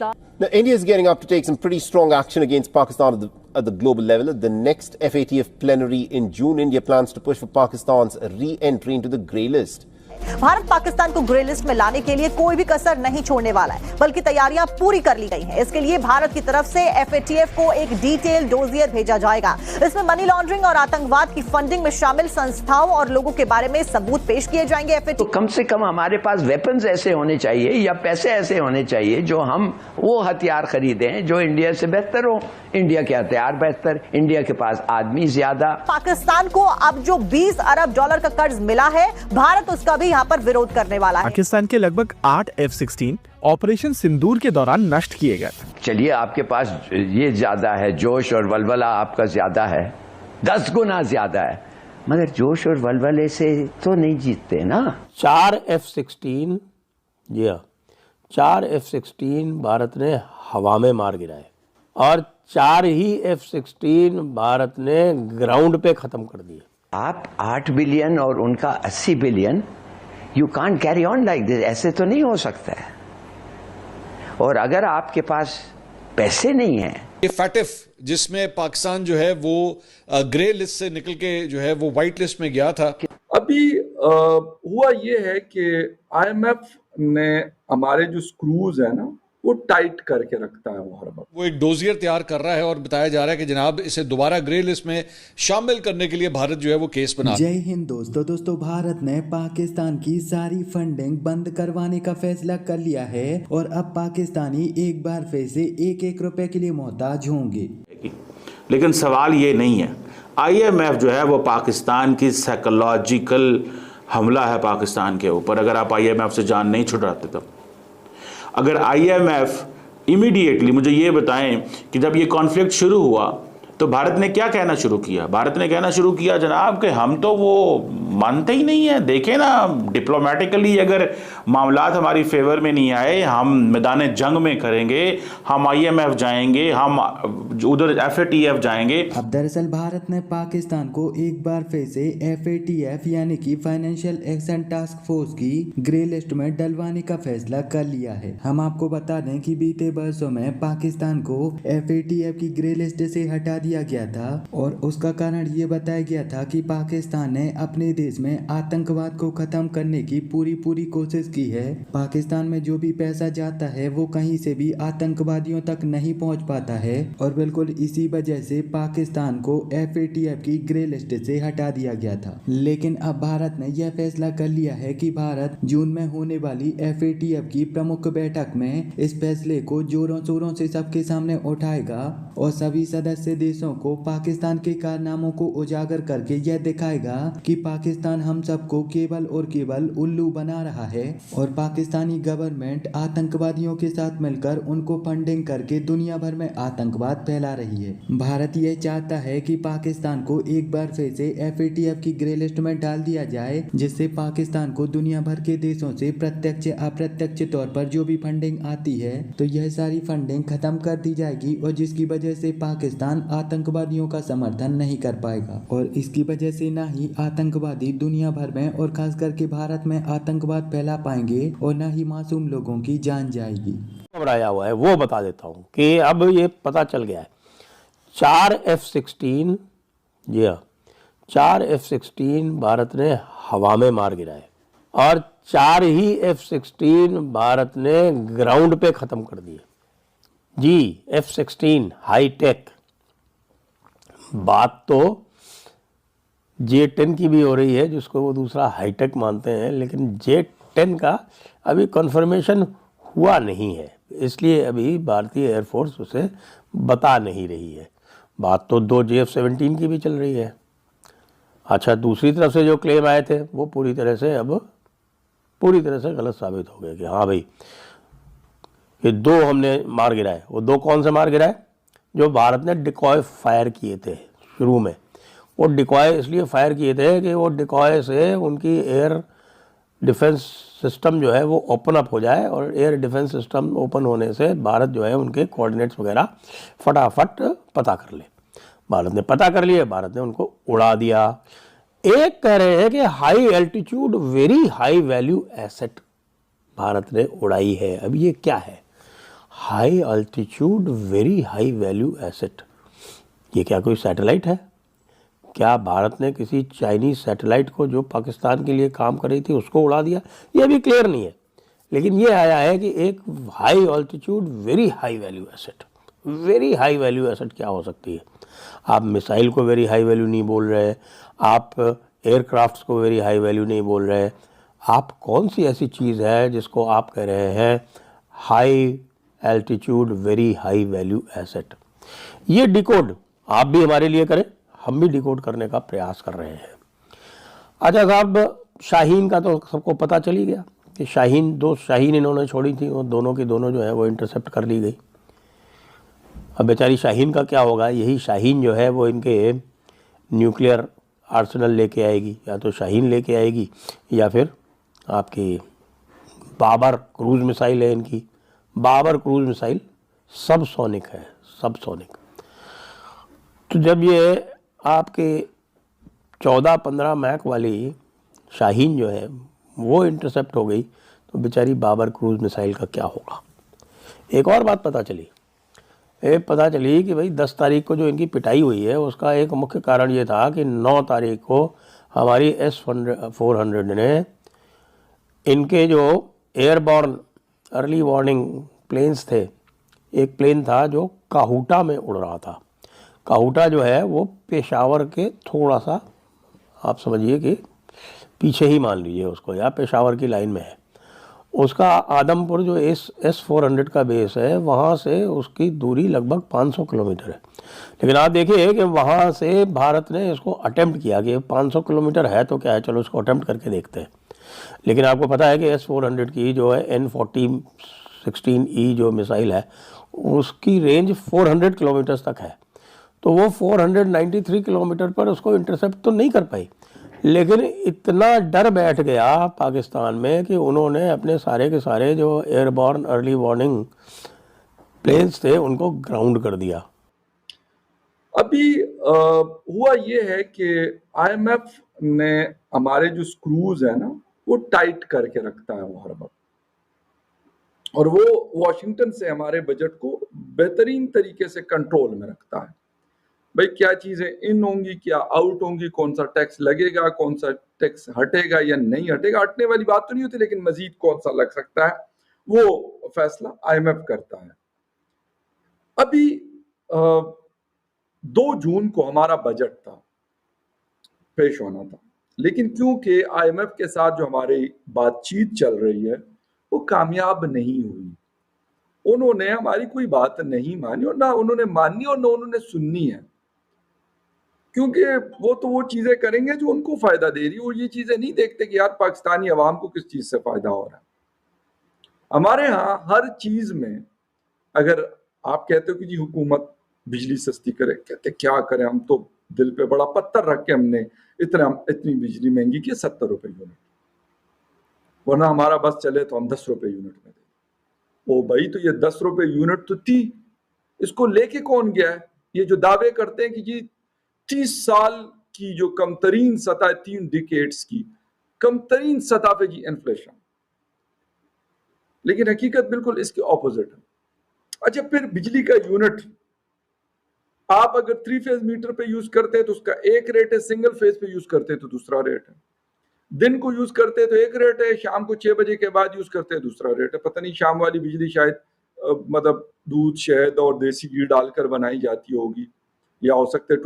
Now, India is getting up to take some pretty strong action against Pakistan at the global level. At the next FATF plenary in June, India plans to push for Pakistan's re-entry into the grey list. Bharat Pakistan को grey list में लाने के लिए कोई भी कसर नहीं छोड़ने वाला है, बल्कि तैयारियां पूरी कर ली गई हैं। इसके लिए भारत की तरफ से FATF को एक डिटेल डोजियर भेजा जाएगा। इसमें मनी लॉन्ड्रिंग और आतंकवाद की फंडिंग में शामिल संस्थाओं और लोगों के बारे में सबूत पेश किए जाएंगे। तो कम से कम हमारे पास वेपन्स ऐसे होने चाहिए या पैसे ऐसे होने चाहिए जो हम वो हथियार खरीदें जो इंडिया से बेहतर हो। इंडिया के हथियार बेहतर, इंडिया के पास आदमी ज्यादा। पाकिस्तान को अब जो $20 अरब का कर्ज मिला है, भारत उसका भी यहाँ पर विरोध करने वाला है। पाकिस्तान के लगभग 8 F-16 ऑपरेशन सिंदूर के दौरान नष्ट किए गए। चलिए, आपके पास ये ज्यादा है, जोश और वलवला आपका ज्यादा है, 10 गुना ज्यादा है, मगर जोश और वलवले से तो नहीं जीतते ना। 4 F-16, जी हाँ, 4 F-16 भारत ने हवा में मार गिराए और 4 ही F-16 भारत ने ग्राउंड पे खत्म कर दिए। आप 8 बिलियन और उनका 80 billion, you can't carry on like this. ऐसे तो नहीं हो सकता है। और अगर आपके पास पैसे नहीं है, ये फैटिफ जिसमें पाकिस्तान जो है वो ग्रे लिस्ट से निकल के जो है वो व्हाइट लिस्ट में गया था। अभी हुआ ये है कि IMF ने हमारे जो स्क्रूज है ना वो टाइट करके रखता है वो हर वक्त। वो एक डोजियर तैयार कर रहा है और बताया जा रहा है कि जनाब इसे दोबारा ग्रे लिस्ट में शामिल करने के लिए भारत जो है वो केस बना। जय हिंद दोस्तों, भारत ने पाकिस्तान की सारी फंडिंग बंद करवाने का फैसला कर लिया है और अब पाकिस्तानी एक बार फिर से 1-1 रुपए के लिए मोहताज होंगे। लेकिन सवाल ये नहीं है, IMF जो है वो पाकिस्तान की साइकोलॉजिकल हमला है पाकिस्तान के ऊपर। अगर आप IMF से जान नहीं छुड़ाते तब, अगर IMF इमीडिएटली मुझे ये बताएं कि जब ये कॉन्फ्लिक्ट शुरू हुआ तो भारत ने क्या कहना शुरू किया। भारत ने कहना शुरू किया जनाब कि हम तो वो मानते ही नहीं है। देखें ना, डिप्लोमेटिकली अगर मामलात हमारी फेवर में नहीं आए, हम मैदान जंग में करेंगे, हम IMF जाएंगे, हम उधर FATF जाएंगे। अब दरअसल भारत ने पाकिस्तान को एक बार फिर से FATF यानी कि फाइनेंशियल एक्शन टास्क फोर्स की ग्रे लिस्ट में डलवाने का फैसला कर लिया है। हम आपको बता दें कि बीते वर्षों में पाकिस्तान को FATF की ग्रे लिस्ट से हटा दिया गया था और उसका कारण ये बताया गया था कि पाकिस्तान ने अपने देश में आतंकवाद को खत्म करने की पूरी कोशिश की है। पाकिस्तान में जो भी पैसा जाता है वो कहीं से भी आतंकवादियों तक नहीं पहुंच पाता है और बिल्कुल इसी वजह से पाकिस्तान को FATF की ग्रे लिस्ट से हटा दिया गया था। लेकिन अब भारत ने यह फैसला कर लिया है कि भारत जून में होने वाली FATF की प्रमुख बैठक में इस फैसले को जोरों शोरों से सबके सामने उठाएगा और सभी सदस्य देशों को पाकिस्तान के कारनामों को उजागर करके यह दिखाएगा कि पाकिस्तान हम सबको केवल और केवल उल्लू बना रहा है और पाकिस्तानी गवर्नमेंट आतंकवादियों के साथ मिलकर उनको फंडिंग करके दुनिया भर में आतंकवाद फैला रही है। भारत यह चाहता है कि पाकिस्तान को एक बार फिर से FATF की ग्रे लिस्ट में डाल दिया जाए, जिससे पाकिस्तान को दुनिया भर के देशों से प्रत्यक्ष अप्रत्यक्ष तौर पर जो भी फंडिंग आती है तो यह सारी फंडिंग खत्म कर दी जाएगी और जिसकी वजह से पाकिस्तान आतंकवादियों का समर्थन नहीं कर पाएगा और इसकी वजह से ना ही आतंकवादी दुनिया भर में और खास करके भारत में आतंकवाद फैला पाएंगे और ना ही मासूम लोगों की जान जाएगी। घबराया हुआ है वो बता देता हूँ कि अब ये पता चल गया है 4 F-16, जी हाँ, 4 F-16 भारत ने हवा में मार गिराए और 4 ही F-16 भारत ने ग्राउंड पे खत्म कर दिए। जी, F-16 हाई टेक। बात तो J-10 की भी हो रही है जिसको वो दूसरा हाईटेक मानते हैं, लेकिन J-10 का अभी कन्फर्मेशन हुआ नहीं है, इसलिए अभी भारतीय एयरफोर्स उसे बता नहीं रही है। बात तो 2 JF-17 की भी चल रही है। अच्छा, दूसरी तरफ से जो क्लेम आए थे वो पूरी तरह से गलत साबित हो गए कि हाँ भाई ये 2 हमने मार गिराए। वो 2 कौन से मार गिराए? जो भारत ने डिकॉय फायर किए थे शुरू में। वो डिकॉय इसलिए फायर किए थे कि वो डिकॉय से उनकी एयर डिफेंस सिस्टम जो है वो ओपन अप हो जाए और एयर डिफेंस सिस्टम ओपन होने से भारत जो है उनके कोऑर्डिनेट्स वगैरह फटाफट पता कर ले। भारत ने पता कर लिए, भारत ने उनको उड़ा दिया। एक कह रहे हैं कि high altitude very high value asset Bharat ने उड़ाई है। अब ये क्या है? High altitude very high value asset, ये क्या कोई सैटेलाइट है? क्या भारत ने किसी चाइनीज सैटेलाइट को जो पाकिस्तान के लिए काम कर रही थी उसको उड़ा दिया? ये अभी क्लियर नहीं है, लेकिन ये आया है कि एक high altitude very high value asset. Very high value asset क्या हो सकती है? आप मिसाइल को वेरी हाई वैल्यू नहीं बोल रहे, आप एयरक्राफ्ट्स को वेरी हाई वैल्यू नहीं बोल रहे, आप कौन सी ऐसी चीज़ है जिसको आप कह रहे हैं high altitude very high value asset? ये डिकोड आप भी हमारे लिए करें, हम भी डिकोड करने का प्रयास कर रहे हैं। अच्छा साहब, शाहीन का तो सबको पता चल ही गया कि दो शाहीन इन्होंने छोड़ी थी, और दोनों की दोनों जो है वो इंटरसेप्ट कर ली गई। अब बेचारी शाहीन का क्या होगा? यही शाहीन जो है वो इनके न्यूक्लियर आर्सेनल लेके आएगी, या तो शाहीन लेके आएगी या फिर आपकी बाबर क्रूज मिसाइल है इनकी। बाबर क्रूज मिसाइल सब सोनिक है, सब सोनिक। तो जब ये आपके 14-15 मैक वाली शाहीन जो है वो इंटरसेप्ट हो गई, तो बेचारी बाबर क्रूज मिसाइल का क्या होगा? एक और बात पता चली कि भाई 10 तारीख को जो इनकी पिटाई हुई है उसका एक मुख्य कारण ये था कि 9 तारीख को हमारी S-400 ने इनके जो एयरबॉर्न अर्ली वार्निंग प्लेन्स थे, एक प्लेन था जो काहूटा में उड़ रहा था। काहूटा जो है वो पेशावर के थोड़ा सा आप समझिए कि पीछे ही मान लीजिए उसको, या पेशावर की लाइन में है। उसका आदमपुर जो S-400 का बेस है वहाँ से उसकी दूरी लगभग 500 किलोमीटर है। लेकिन आप देखिए कि वहाँ से भारत ने इसको अटेम्प्ट किया कि 500 किलोमीटर है तो क्या है, चलो इसको अटेम्प्ट करके देखते हैं। लेकिन आपको पता है कि S-400 की जो है N40-16E जो मिसाइल है उसकी रेंज 400 किलोमीटर तक है, तो वो 493 किलोमीटर पर उसको इंटरसेप्ट तो नहीं कर पाई। लेकिन इतना डर बैठ गया पाकिस्तान में कि उन्होंने अपने सारे के सारे जो एयरबॉर्न अर्ली वार्निंग प्लेन्स थे उनको ग्राउंड कर दिया। अभी हुआ ये है कि IMF ने हमारे जो स्क्रूज है ना वो टाइट करके रखता है वो हर वक्त, और वो वॉशिंगटन से हमारे बजट को बेहतरीन तरीके से कंट्रोल में रखता है। भाई क्या चीजें इन होंगी, क्या आउट होंगी, कौन सा टैक्स लगेगा, कौन सा टैक्स हटेगा या नहीं हटेगा, हटने वाली बात तो नहीं होती, लेकिन मजीद कौन सा लग सकता है वो फैसला IMF करता है। अभी 2 जून को हमारा बजट था, पेश होना था, लेकिन क्योंकि IMF के साथ जो हमारी बातचीत चल रही है वो कामयाब नहीं हुई, उन्होंने हमारी कोई बात नहीं मानी, और ना उन्होंने मानी और ना उन्होंने सुननी है, क्योंकि वो चीजें करेंगे जो उनको फायदा दे रही है, और ये चीजें नहीं देखते कि यार पाकिस्तानी अवाम को किस चीज से फायदा हो रहा है। हमारे यहाँ हर चीज में अगर आप कहते हो कि जी हुकूमत बिजली सस्ती करे, कहते क्या करें, हम तो दिल पे बड़ा पत्थर रख के हमने इतनी बिजली महंगी की 70 रुपए यूनिट, वरना हमारा बस चले तो हम 10 रुपए यूनिट में दें। ओ भाई, तो ये 10 रुपए यूनिट तो थी, इसको लेके कौन गया है? ये जो दावे करते हैं कि जी 30 साल की जो कमतरीन सतह, 3 डिकेड्स की कमतरीन सतह पे जी इन्फ्लेशन, लेकिन हकीकत बिल्कुल इसके ऑपोजिट है। अच्छा, फिर बिजली का यूनिट आप अगर 3 फेज मीटर पे यूज करते हैं तो उसका एक रेट है, सिंगल फेज पे यूज करते हैं तो दूसरा रेट है, दिन को यूज करते हैं तो एक रेट है, शाम को 6 बजे के बाद यूज करते हैं दूसरा रेट है। पता नहीं शाम वाली बिजली शायद मतलब दूध, शहद और देसी घी डालकर बनाई जाती होगी, या हो सकता है